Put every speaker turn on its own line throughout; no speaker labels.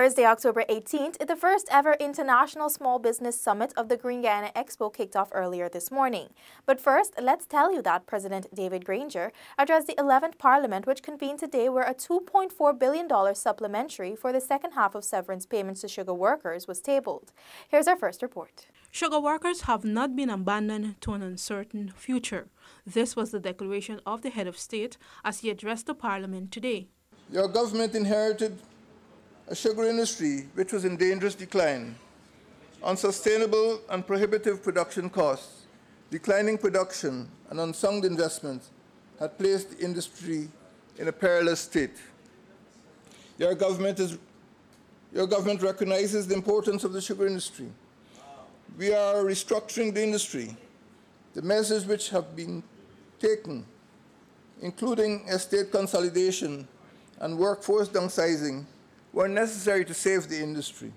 Thursday, October 18th, the first ever International Small Business Summit of the Guyana Expo kicked off earlier this morning. But first, let's tell you that President David Granger addressed the 11th Parliament, which convened today, where a $2.4 billion supplementary for the second half of severance payments to sugar workers was tabled. Here's our first report.
Sugar workers have not been abandoned to an uncertain future. This was the declaration of the head of state as he addressed the Parliament today.
Your government inherited a sugar industry which was in dangerous decline, unsustainable and prohibitive production costs, declining production and unsound investments had placed the industry in a perilous state. Your government recognizes the importance of the sugar industry. We are restructuring the industry. The measures which have been taken, including estate consolidation and workforce downsizing, were necessary to save the industry.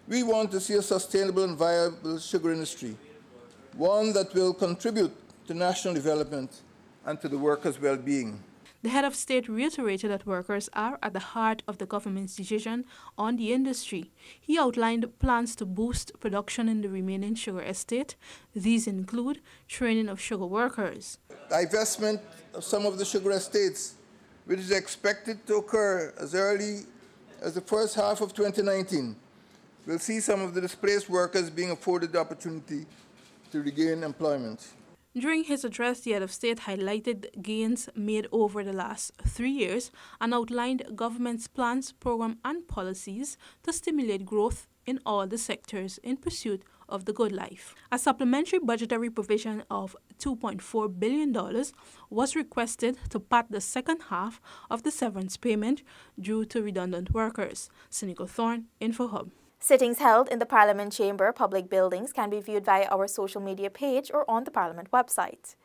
We want to see a sustainable and viable sugar industry, one that will contribute to national development and to the workers' well-being.
The head of state reiterated that workers are at the heart of the government's decision on the industry. He outlined plans to boost production in the remaining sugar estate. These include training of sugar workers,
Divestment of some of the sugar estates, which is expected to occur as early as the first half of 2019, will see some of the displaced workers being afforded the opportunity to regain employment.
During his address, the head of state highlighted gains made over the last 3 years and outlined government's plans, program, and policies to stimulate growth in all the sectors in pursuit of the good life. A supplementary budgetary provision of $2.4 billion was requested to pad the second half of the severance payment due to redundant workers. Cynical Thorn, InfoHub.
Sittings held in the Parliament Chamber public buildings can be viewed via our social media page or on the Parliament website.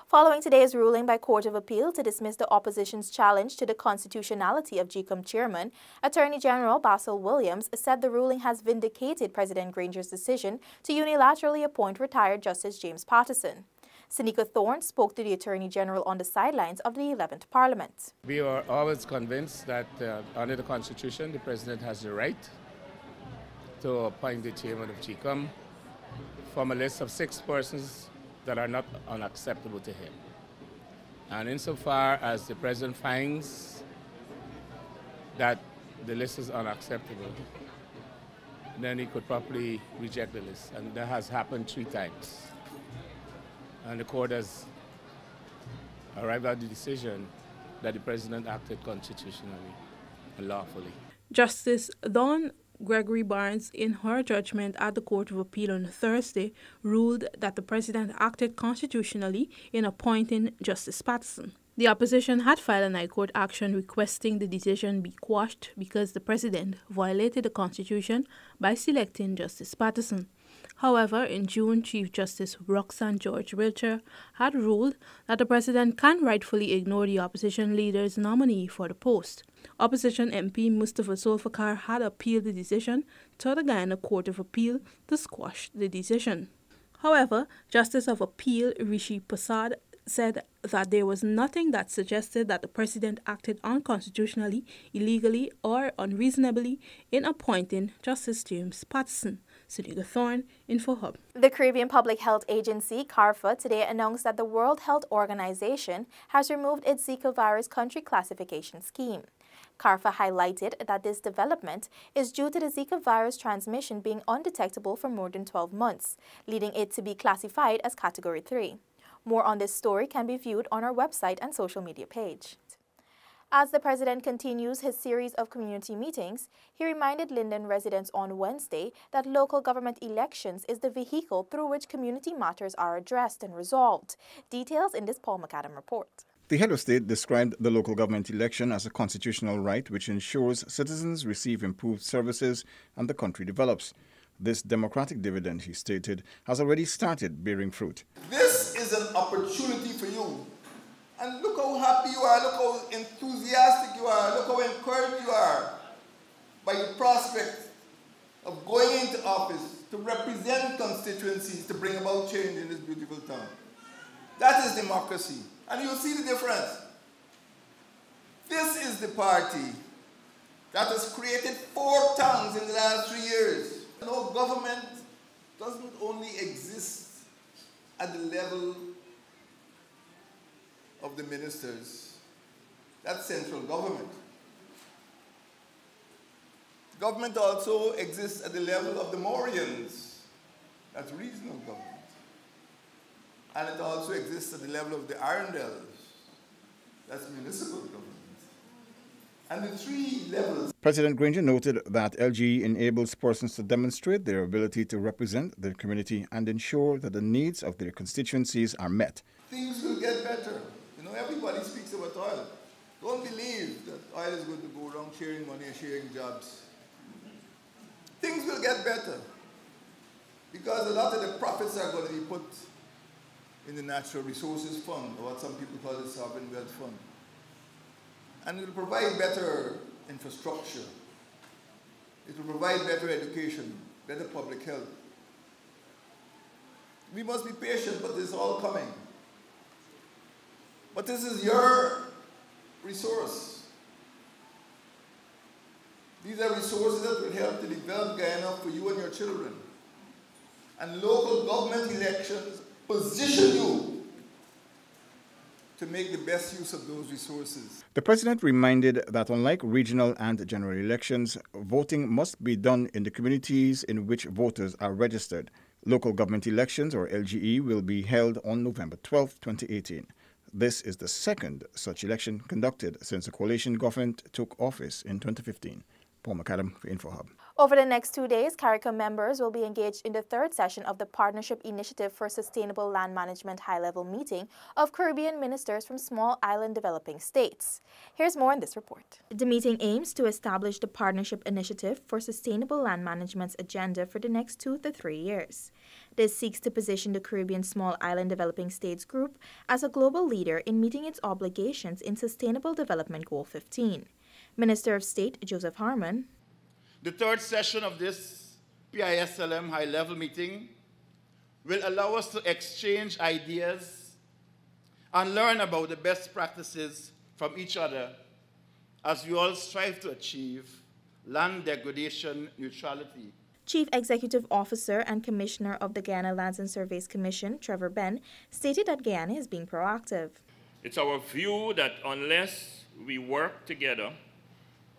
Following today's ruling by Court of Appeal to dismiss the opposition's challenge to the constitutionality of GCOM chairman, Attorney General Basil Williams said the ruling has vindicated President Granger's decision to unilaterally appoint retired Justice James Patterson. Seneca Thorne spoke to the Attorney General on the sidelines of the 11th Parliament.
We are always convinced that under the Constitution, the President has the right to appoint the chairman of GCOM from a list of 6 persons that are not unacceptable to him. And insofar as the President finds that the list is unacceptable, then he could properly reject the list. And that has happened 3 times. And the court has arrived at the decision that the President acted constitutionally and lawfully.
Justice Dawn Gregory Barnes, in her judgment at the Court of Appeal on Thursday, ruled that the President acted constitutionally in appointing Justice Patterson. The opposition had filed an High Court action requesting the decision be quashed because the President violated the Constitution by selecting Justice Patterson. However, in June, Chief Justice Roxanne George Wiltshire had ruled that the President can rightfully ignore the opposition leader's nominee for the post. Opposition MP Mustafa Zulfikar had appealed the decision to the Guyana Court of Appeal to squash the decision. However, Justice of Appeal Rishi Prasad said that there was nothing that suggested that the President acted unconstitutionally, illegally, or unreasonably in appointing Justice James Patterson. Seneca Thorne, InfoHub.
The Caribbean Public Health Agency, CARPHA, today announced that the World Health Organization has removed its Zika virus country classification scheme. CARPHA highlighted that this development is due to the Zika virus transmission being undetectable for more than 12 months, leading it to be classified as Category 3. More on this story can be viewed on our website and social media page. As the President continues his series of community meetings, he reminded Linden residents on Wednesday that local government elections is the vehicle through which community matters are addressed and resolved. Details in this Paul McAdam report.
The head of state described the local government election as a constitutional right which ensures citizens receive improved services and the country develops. This democratic dividend, he stated, has already started bearing fruit.
This is an opportunity for you. And look how happy you are, look how enthusiastic you are, look how encouraged you are by the prospect of going into office to represent constituencies to bring about change in this beautiful town. That is democracy. And you'll see the difference. This is the party that has created 4 towns in the last 3 years. No, government doesn't only exist at the level of the ministers. That's central government. Government also exists at the level of the Morians. That's regional government. And it also exists at the level of the Arundels. That's municipal government. And the 3 levels.
President Granger noted that LGE enables persons to demonstrate their ability to represent their community and ensure that the needs of their constituencies are met.
Things will get better. You know, everybody speaks about oil. Don't believe that oil is going to go around sharing money and sharing jobs. Things will get better because a lot of the profits are going to be put in the Natural Resources Fund, or what some people call the Sovereign Wealth Fund. And it will provide better infrastructure. It will provide better education, better public health. We must be patient, but it's all coming. But this is your resource. These are resources that will help to develop Guyana for you and your children. And local government elections position you to make the best use of those resources.
The president reminded that unlike regional and general elections, voting must be done in the communities in which voters are registered. Local government elections, or LGE, will be held on November 12, 2018. This is the second such election conducted since the coalition government took office in 2015. Paul McAdam for InfoHub.
Over the next 2 days, CARICOM members will be engaged in the 3rd session of the Partnership Initiative for Sustainable Land Management high-level meeting of Caribbean ministers from small island developing states. Here's more in this report. The meeting aims to establish the Partnership Initiative for Sustainable Land Management's agenda for the next 2 to 3 years. This seeks to position the Caribbean Small Island Developing States Group as a global leader in meeting its obligations in Sustainable Development Goal 15. Minister of State Joseph Harmon.
The 3rd session of this PISLM high-level meeting will allow us to exchange ideas and learn about the best practices from each other as we all strive to achieve land degradation neutrality.
Chief Executive Officer and Commissioner of the Guyana Lands and Surveys Commission, Trevor Ben, stated that Guyana is being proactive.
It's our view that unless we work together,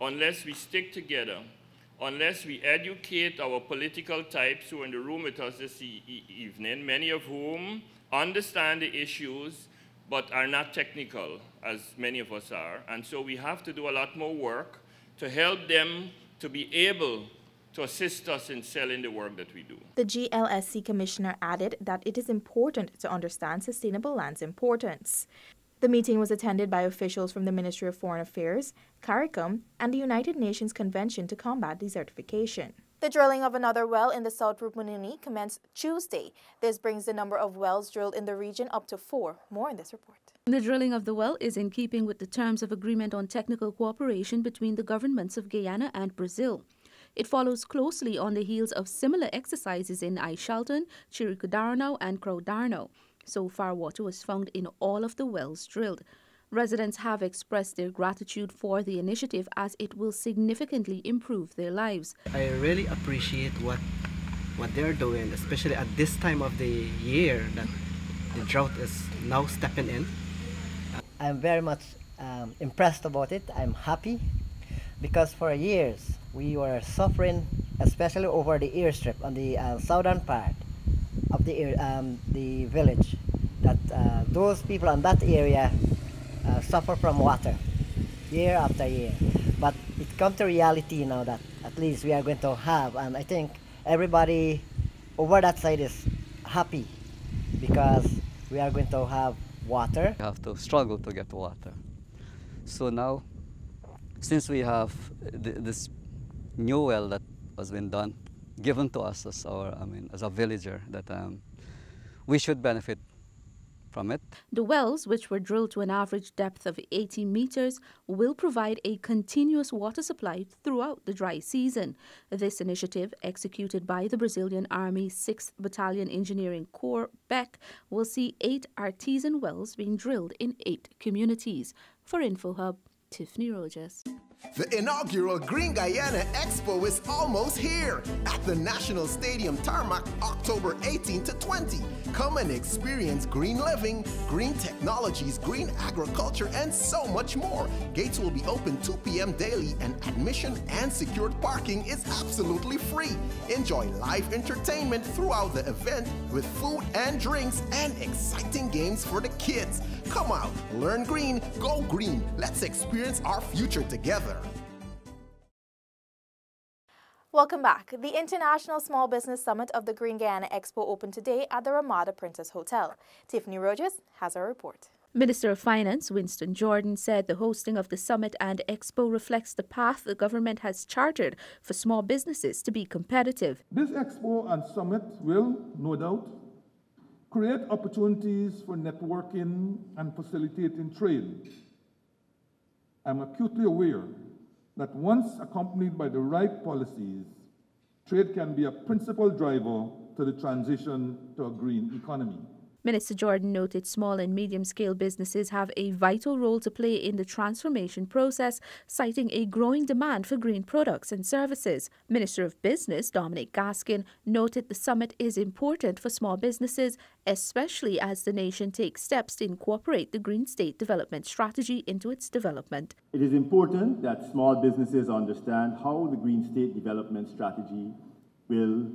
unless we stick together, unless we educate our political types who are in the room with us this evening, many of whom understand the issues but are not technical, as many of us are. And so we have to do a lot more work to help them to be able to assist us in selling the work that we do.
The GLSC Commissioner added that it is important to understand sustainable land's importance. The meeting was attended by officials from the Ministry of Foreign Affairs, CARICOM, and the United Nations Convention to Combat Desertification. The drilling of another well in the South Rupununi commenced Tuesday. This brings the number of wells drilled in the region up to 4. More in this report.
The drilling of the well is in keeping with the terms of agreement on technical cooperation between the governments of Guyana and Brazil. It follows closely on the heels of similar exercises in Aishalton, Chiricudarno, and Crowdarno. So far, water was found in all of the wells drilled. Residents have expressed their gratitude for the initiative as it will significantly improve their lives.
I really appreciate what they're doing, especially at this time of the year that the drought is now stepping in.
I'm very much impressed about it. I'm happy because for years we were suffering, especially over the airstrip on the southern part of the village, that those people in that area suffer from water year after year. But it comes to reality now that at least we are going to have, and I think everybody over that side is happy because we are going to have water.
We have to struggle to get water. So now, since we have this new well that has been done, given to us as as a villager, that we should benefit from it.
The wells, which were drilled to an average depth of 80 meters, will provide a continuous water supply throughout the dry season. This initiative, executed by the Brazilian Army's 6th Battalion Engineering Corps, BEC, will see 8 artesian wells being drilled in 8 communities. For InfoHub, Tiffany Rogers.
The inaugural Green Guyana Expo is almost here at the National Stadium Tarmac, October 18 to 20. Come and experience green living, green technologies, green agriculture, and so much more. Gates will be open 2 p.m. daily, and admission and secured parking is absolutely free. Enjoy live entertainment throughout the event with food and drinks and exciting games for the kids. Come out, learn green, go green. Let's experience our future together.
Welcome back. The International Small Business Summit of the Green Guyana Expo opened today at the Ramada Princess Hotel. Tiffany Rogers has our report.
Minister of Finance Winston Jordan said the hosting of the summit and expo reflects the path the government has charted for small businesses to be competitive.
This expo and summit will, no doubt, create opportunities for networking and facilitating trade. I'm acutely aware that once accompanied by the right policies, trade can be a principal driver to the transition to a green economy.
Minister Jordan noted small and medium-scale businesses have a vital role to play in the transformation process, citing a growing demand for green products and services. Minister of Business Dominic Gaskin noted the summit is important for small businesses, especially as the nation takes steps to incorporate the Green State Development Strategy into its development.
It is important that small businesses understand how the Green State Development Strategy will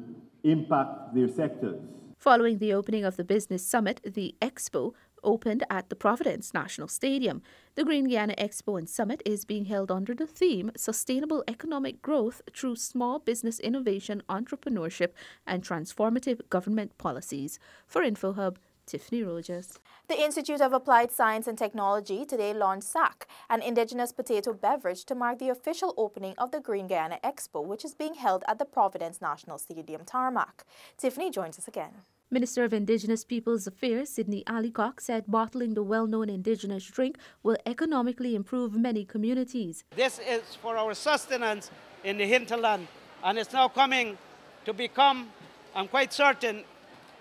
impact their sectors.
Following the opening of the business summit, the Expo opened at the Providence National Stadium. The Green Guyana Expo and Summit is being held under the theme Sustainable Economic Growth Through Small Business Innovation, Entrepreneurship and Transformative Government Policies. For InfoHub, Tiffany Rogers.
The Institute of Applied Science and Technology today launched SAC, an indigenous potato beverage, to mark the official opening of the Green Guyana Expo, which is being held at the Providence National Stadium Tarmac. Tiffany joins us again.
Minister of Indigenous Peoples Affairs Sidney Allicock said bottling the well-known indigenous drink will economically improve many communities.
This is for our sustenance in the hinterland, and it's now coming to become, I'm quite certain,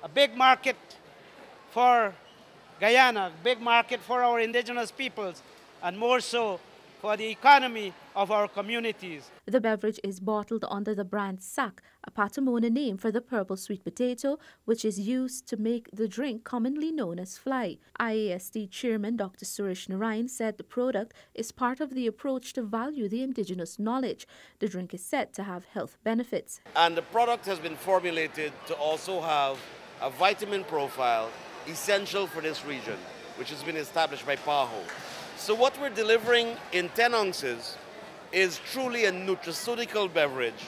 a big market for Guyana, big market for our indigenous peoples, and more so for the economy of our communities.
The beverage is bottled under the brand SAC, a Patamona name for the purple sweet potato, which is used to make the drink commonly known as fly. IAST Chairman Dr. Suresh Narayan said the product is part of the approach to value the indigenous knowledge. The drink is said to have health benefits.
And the product has been formulated to also have a vitamin profile essential for this region, which has been established by PAHO. So what we're delivering in 10 ounces is truly a nutraceutical beverage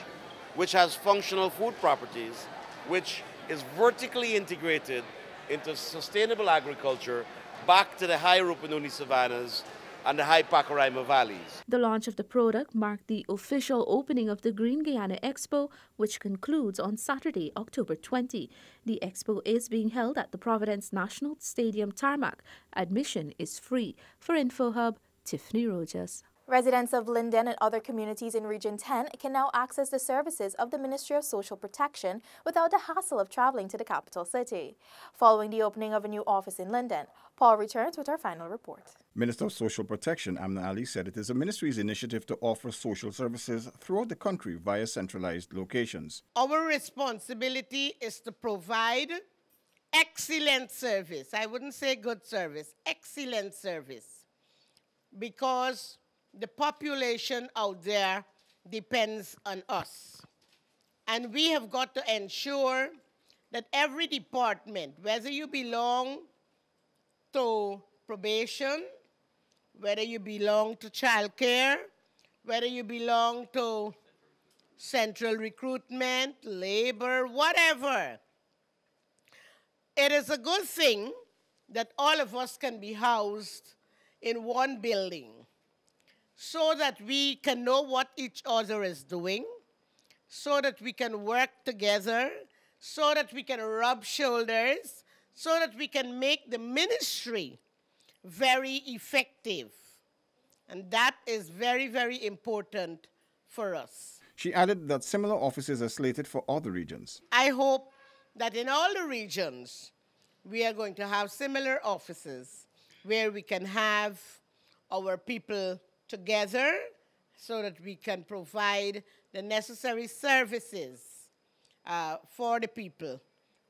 which has functional food properties, which is vertically integrated into sustainable agriculture back to the high Rupununi savannas and the high Pacaraima valleys.
The launch of the product marked the official opening of the Green Guyana Expo, which concludes on Saturday, October 20. The expo is being held at the Providence National Stadium Tarmac. Admission is free. For InfoHub, Tiffany Rogers.
Residents of Linden and other communities in Region 10 can now access the services of the Ministry of Social Protection without the hassle of traveling to the capital city. Following the opening of a new office in Linden, Paul returns with our final report.
Minister of Social Protection Amna Ali said it is the ministry's initiative to offer social services throughout the country via centralized locations.
Our responsibility is to provide excellent service. I wouldn't say good service, excellent service, because the population out there depends on us. And we have got to ensure that every department, whether you belong to probation, whether you belong to childcare, whether you belong to central recruitment, labor, whatever, it is a good thing that all of us can be housed in one building, so that we can know what each other is doing, so that we can work together, so that we can rub shoulders, so that we can make the ministry very effective. And that is very, very important for us.
She added that similar offices are slated for other regions.
I hope that in all the regions, we are going to have similar offices where we can have our people together so that we can provide the necessary services for the people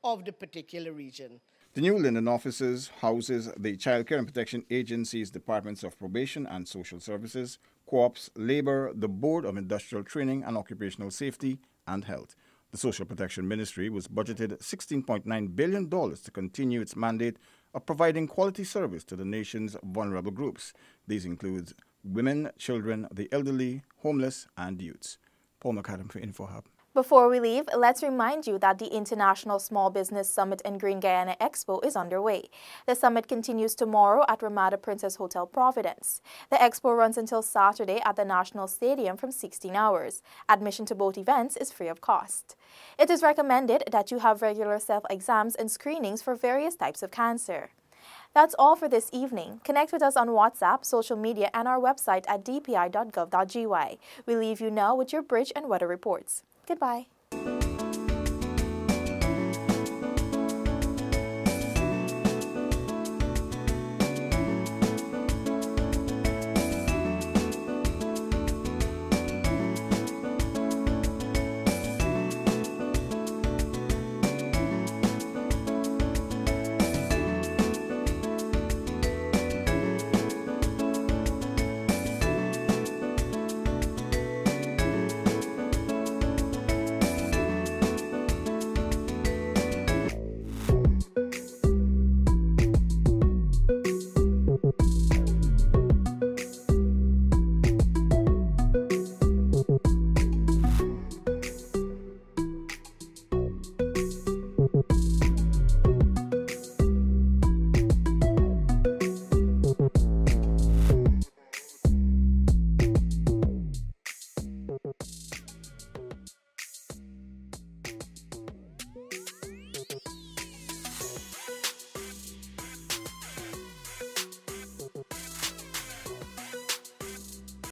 of the particular region.
The new Linden offices houses the Child Care and Protection Agency's Departments of Probation and Social Services, Co-ops, Labor, the Board of Industrial Training and Occupational Safety, and Health. The Social Protection Ministry was budgeted $16.9 billion to continue its mandate of providing quality service to the nation's vulnerable groups. These include women, children, the elderly, homeless, and youths. Paul McAdam for InfoHub.
Before we leave, let's remind you that the International Small Business Summit in Green Guyana Expo is underway. The summit continues tomorrow at Ramada Princess Hotel Providence. The expo runs until Saturday at the National Stadium from 16 hours. Admission to both events is free of cost. It is recommended that you have regular self-exams and screenings for various types of cancer. That's all for this evening. Connect with us on WhatsApp, social media, and our website at dpi.gov.gy. We leave you now with your bridge and weather reports. Goodbye.